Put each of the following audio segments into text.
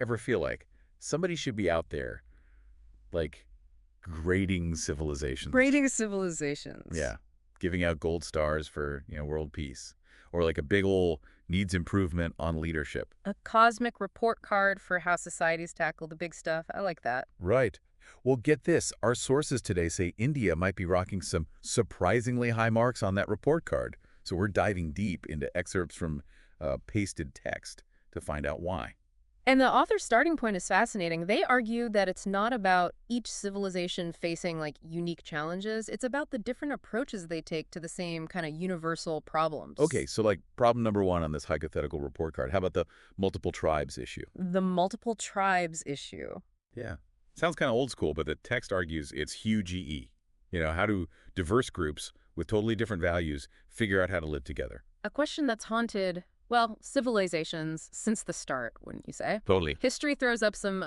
ever feel like somebody should be out there, like, grading civilizations? Grading civilizations. Yeah. Giving out gold stars for, world peace. Or like a big ol' needs improvement on leadership. A cosmic report card for how societies tackle the big stuff. I like that. Right. Well, get this. Our sources today say India might be rocking some surprisingly high marks on that report card. So we're diving deep into excerpts from pasted text to find out why. And the author's starting point is fascinating. They argue that it's not about each civilization facing like unique challenges. It's about the different approaches they take to the same kind of universal problems. Okay, so like problem number one on this hypothetical report card. How about the multiple tribes issue? The multiple tribes issue. Yeah. Sounds kind of old school, but the text argues it's huge EE. How do diverse groups with totally different values figure out how to live together? A question that's haunted, well, civilizations since the start, wouldn't you say? Totally. History throws up some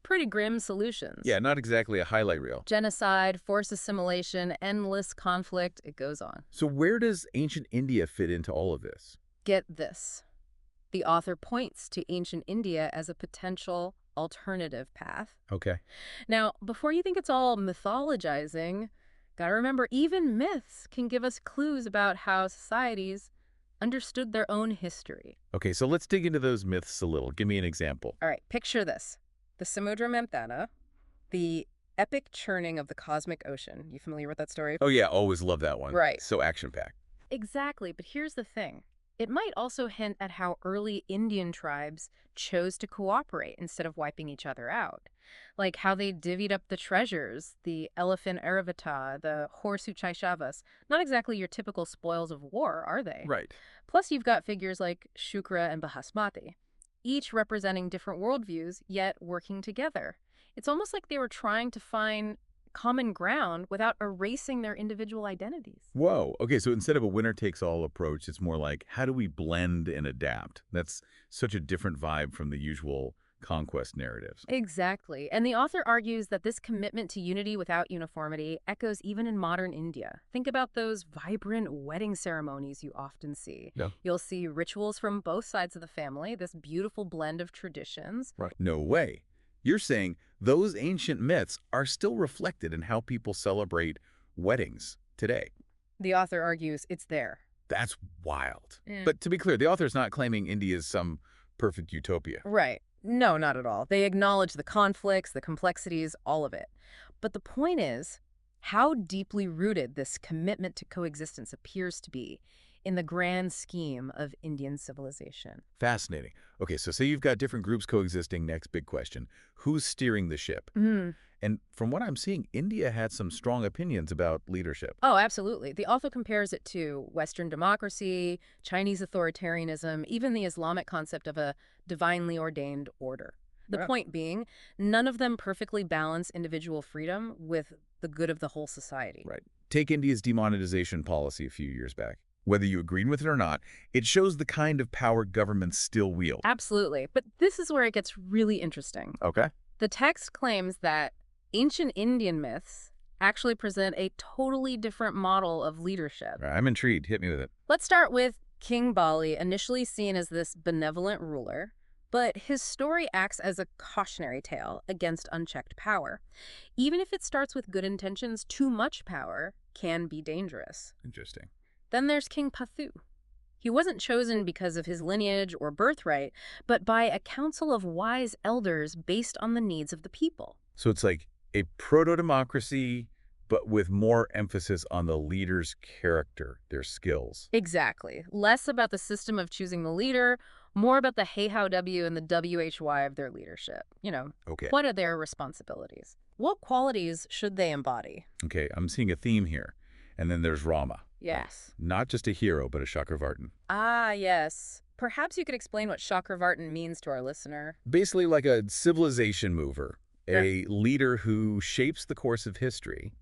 pretty grim solutions. Yeah, not exactly a highlight reel. Genocide, forced assimilation, endless conflict, it goes on. So where does ancient India fit into all of this? Get this. The author points to ancient India as a potential alternative path. Okay. Now, before you think it's all mythologizing, gotta remember even myths can give us clues about how societies understood their own history. Okay, so let's dig into those myths a little. Give me an example. All right, picture this. The Samudra Mandala, the epic churning of the cosmic ocean. You familiar with that story? Oh yeah, always love that one. Right. So action-packed. Exactly, but here's the thing. It might also hint at how early Indian tribes chose to cooperate instead of wiping each other out. Like how they divvied up the treasures, the elephant Airavata, the horse Uchaishavas. Not exactly your typical spoils of war, are they? Right. Plus you've got figures like Shukra and Bahasmati, each representing different worldviews, yet working together. It's almost like they were trying to find common ground without erasing their individual identities. Whoa. Okay, so instead of a winner-takes-all approach, it's more like, how do we blend and adapt? That's such a different vibe from the usual conquest narratives. Exactly. And the author argues that this commitment to unity without uniformity echoes even in modern India. Think about those vibrant wedding ceremonies you often see. Yeah. You'll see rituals from both sides of the family, this beautiful blend of traditions. Right. No way. You're saying those ancient myths are still reflected in how people celebrate weddings today. The author argues it's there. That's wild. Yeah. But to be clear, the author's not claiming India is some perfect utopia. Right. No, not at all. They acknowledge the conflicts, the complexities, all of it. But the point is how deeply rooted this commitment to coexistence appears to be in the grand scheme of Indian civilization. Fascinating. Okay, so say you've got different groups coexisting. Next big question. Who's steering the ship? And from what I'm seeing, India had some strong opinions about leadership. Oh, absolutely. The author compares it to Western democracy, Chinese authoritarianism, even the Islamic concept of a divinely ordained order. The point being, none of them perfectly balance individual freedom with the good of the whole society. Right. Take India's demonetization policy a few years back. Whether you agreed with it or not, it shows the kind of power governments still wield. Absolutely. But this is where it gets really interesting. Okay. The text claims that ancient Indian myths actually present a totally different model of leadership. All right, I'm intrigued. Hit me with it. Let's start with King Bali, initially seen as this benevolent ruler, but his story acts as a cautionary tale against unchecked power. Even if it starts with good intentions, too much power can be dangerous. Interesting. Then there's King Pathu. He wasn't chosen because of his lineage or birthright, but by a council of wise elders based on the needs of the people. So it's like a proto-democracy, but with more emphasis on the leader's character, their skills. Exactly. Less about the system of choosing the leader, more about the hey-how-w and the why of their leadership. Okay. What are their responsibilities? What qualities should they embody? Okay, I'm seeing a theme here. And then there's Rama. Yes. Not just a hero, but a Chakravartin. Ah, yes. Perhaps you could explain what Chakravartin means to our listener. Basically like a civilization mover, a leader who shapes the course of history.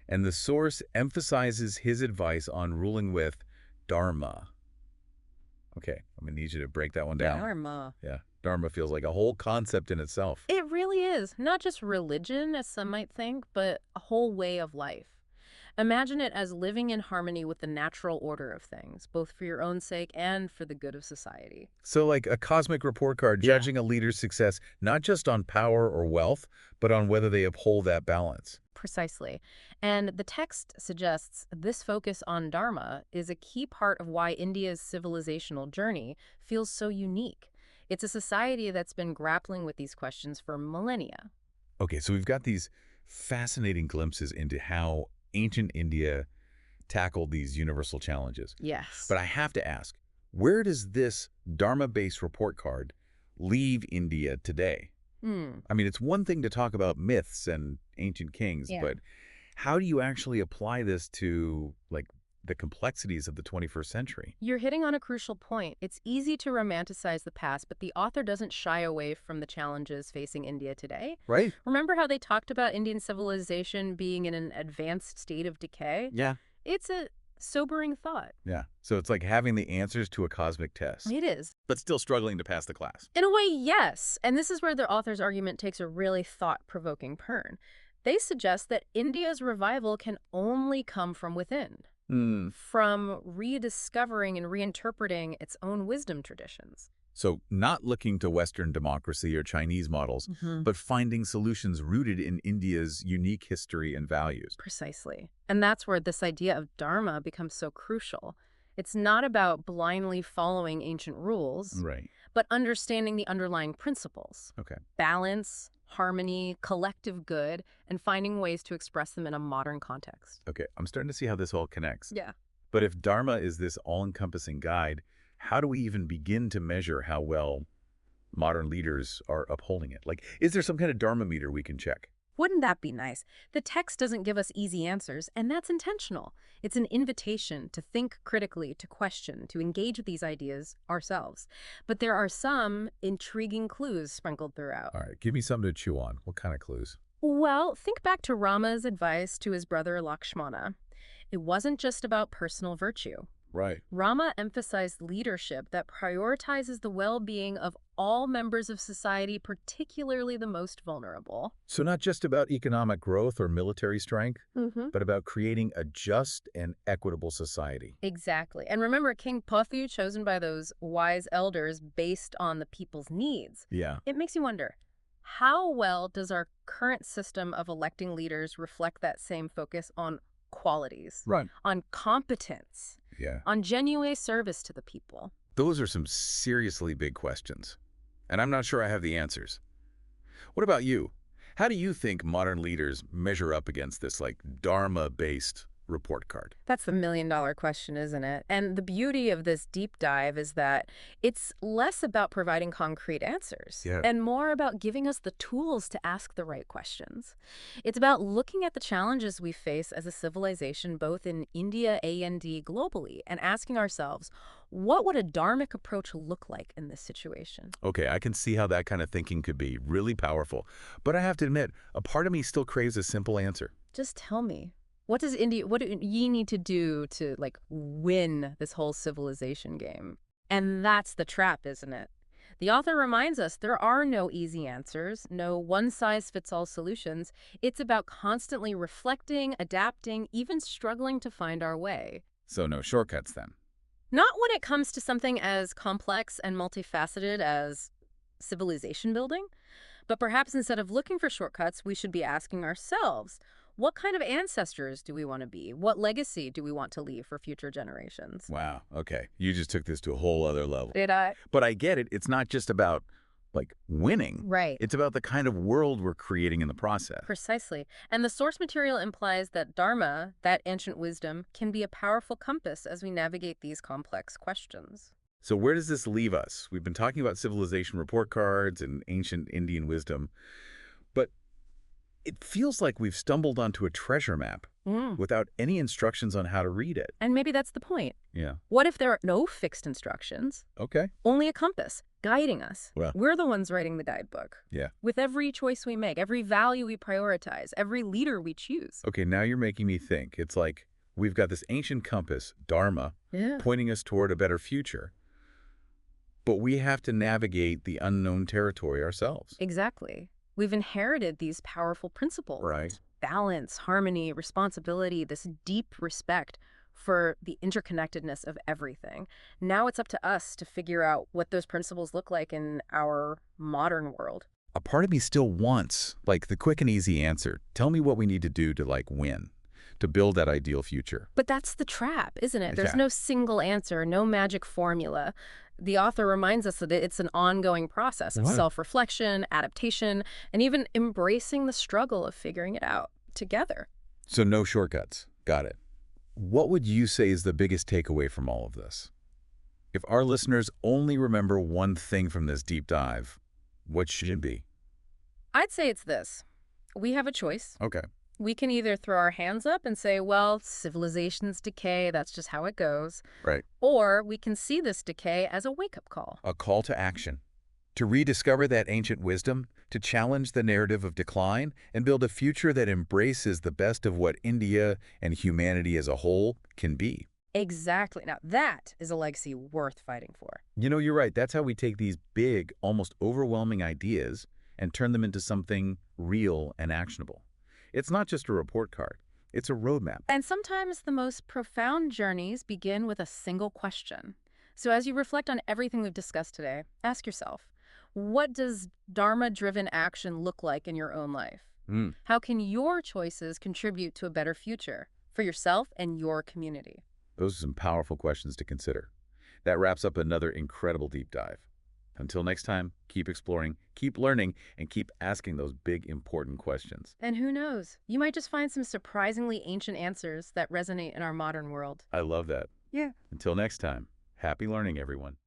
And the source emphasizes his advice on ruling with dharma. Okay, I'm going to need you to break that one down. Dharma. Yeah, dharma feels like a whole concept in itself. It really is. Not just religion, as some might think, but a whole way of life. Imagine it as living in harmony with the natural order of things, both for your own sake and for the good of society. So like a cosmic report card Yeah. judging a leader's success not just on power or wealth, but on whether they uphold that balance. Precisely. And the text suggests this focus on Dharma is a key part of why India's civilizational journey feels so unique. It's a society that's been grappling with these questions for millennia. Okay, so we've got these fascinating glimpses into how ancient India tackled these universal challenges. Yes. But I have to ask, where does this Dharma-based report card leave India today? Hmm. I mean, it's one thing to talk about myths and ancient kings, Yeah. but how do you actually apply this to, like, the complexities of the 21st century? You're hitting on a crucial point. It's easy to romanticize the past, but the author doesn't shy away from the challenges facing India today. Right? Remember how they talked about Indian civilization being in an advanced state of decay? Yeah. It's a sobering thought. Yeah. So it's like having the answers to a cosmic test, It is. but still struggling to pass the class. In a way, yes. And this is where the author's argument takes a really thought-provoking turn. They suggest that India's revival can only come from within, Hmm. from rediscovering and reinterpreting its own wisdom traditions. So not looking to Western democracy or Chinese models, but finding solutions rooted in India's unique history and values. Precisely. And that's where this idea of dharma becomes so crucial. It's not about blindly following ancient rules, Right. but understanding the underlying principles. Okay. Balance, harmony, collective good, and finding ways to express them in a modern context. Okay. I'm starting to see how this all connects. Yeah. But if Dharma is this all-encompassing guide, how do we even begin to measure how well modern leaders are upholding it? Like, is there some kind of Dharma meter we can check? Wouldn't that be nice? The text doesn't give us easy answers, and that's intentional. It's an invitation to think critically, to question, to engage with these ideas ourselves. But there are some intriguing clues sprinkled throughout. All right. Give me something to chew on. What kind of clues? Well, think back to Rama's advice to his brother Lakshmana. It wasn't just about personal virtue. Right. Rama emphasized leadership that prioritizes the well-being of all members of society, particularly the most vulnerable. So not just about economic growth or military strength, Mm-hmm. but about creating a just and equitable society. Exactly. And remember, King Pathu, chosen by those wise elders based on the people's needs. Yeah. It makes you wonder, how well does our current system of electing leaders reflect that same focus on qualities, Right. on competence, Yeah. on genuine service to the people? Those are some seriously big questions, and I'm not sure I have the answers. What about you? How do you think modern leaders measure up against this, like, Dharma-based report card? That's the million-dollar question, isn't it? And the beauty of this deep dive is that it's less about providing concrete answers Yeah. and more about giving us the tools to ask the right questions. It's about looking at the challenges we face as a civilization, both in India and globally, and asking ourselves, what would a dharmic approach look like in this situation? Okay, I can see how that kind of thinking could be really powerful, but I have to admit, a part of me still craves a simple answer. Just tell me. What do ye need to do to, like, win this whole civilization game? And that's the trap, isn't it? The author reminds us there are no easy answers, no one-size-fits-all solutions. It's about constantly reflecting, adapting, even struggling to find our way. So no shortcuts then. Not when it comes to something as complex and multifaceted as civilization building, but perhaps instead of looking for shortcuts, we should be asking ourselves, what kind of ancestors do we want to be? What legacy do we want to leave for future generations? Wow, okay. You just took this to a whole other level. Did I? But I get it. It's not just about, like, winning. Right. It's about the kind of world we're creating in the process. Precisely. And the source material implies that Dharma, that ancient wisdom, can be a powerful compass as we navigate these complex questions. So where does this leave us? We've been talking about civilization report cards and ancient Indian wisdom, but it feels like we've stumbled onto a treasure map without any instructions on how to read it. And maybe that's the point. Yeah. What if there are no fixed instructions? Okay. Only a compass guiding us. Well. We're the ones writing the guidebook. Yeah. With every choice we make, every value we prioritize, every leader we choose. Okay, now you're making me think. It's like we've got this ancient compass, dharma, Yeah. pointing us toward a better future. But we have to navigate the unknown territory ourselves. Exactly. We've inherited these powerful principles. Right. balance, harmony, responsibility, this deep respect for the interconnectedness of everything. Now it's up to us to figure out what those principles look like in our modern world. A part of me still wants, like, the quick and easy answer. Tell me what we need to do to, like, win, to build that ideal future. But that's the trap, isn't it? There's Yeah. no single answer, no magic formula. The author reminds us that it's an ongoing process of What? self-reflection, adaptation, and even embracing the struggle of figuring it out together. So no shortcuts. Got it. What would you say is the biggest takeaway from all of this? If our listeners only remember one thing from this deep dive, what should it be? I'd say it's this. We have a choice. Okay. We can either throw our hands up and say, well, civilizations decay, that's just how it goes. Right. Or we can see this decay as a wake-up call. A call to action. To rediscover that ancient wisdom, to challenge the narrative of decline, and build a future that embraces the best of what India and humanity as a whole can be. Exactly. Now, that is a legacy worth fighting for. You know, you're right. That's how we take these big, almost overwhelming ideas and turn them into something real and actionable. It's not just a report card. It's a roadmap. And sometimes the most profound journeys begin with a single question. So as you reflect on everything we've discussed today, ask yourself, what does dharma-driven action look like in your own life? Mm. How can your choices contribute to a better future for yourself and your community? Those are some powerful questions to consider. That wraps up another incredible deep dive. Until next time, keep exploring, keep learning, and keep asking those big, important questions. And who knows, you might just find some surprisingly ancient answers that resonate in our modern world. I love that. Yeah. Until next time, happy learning, everyone.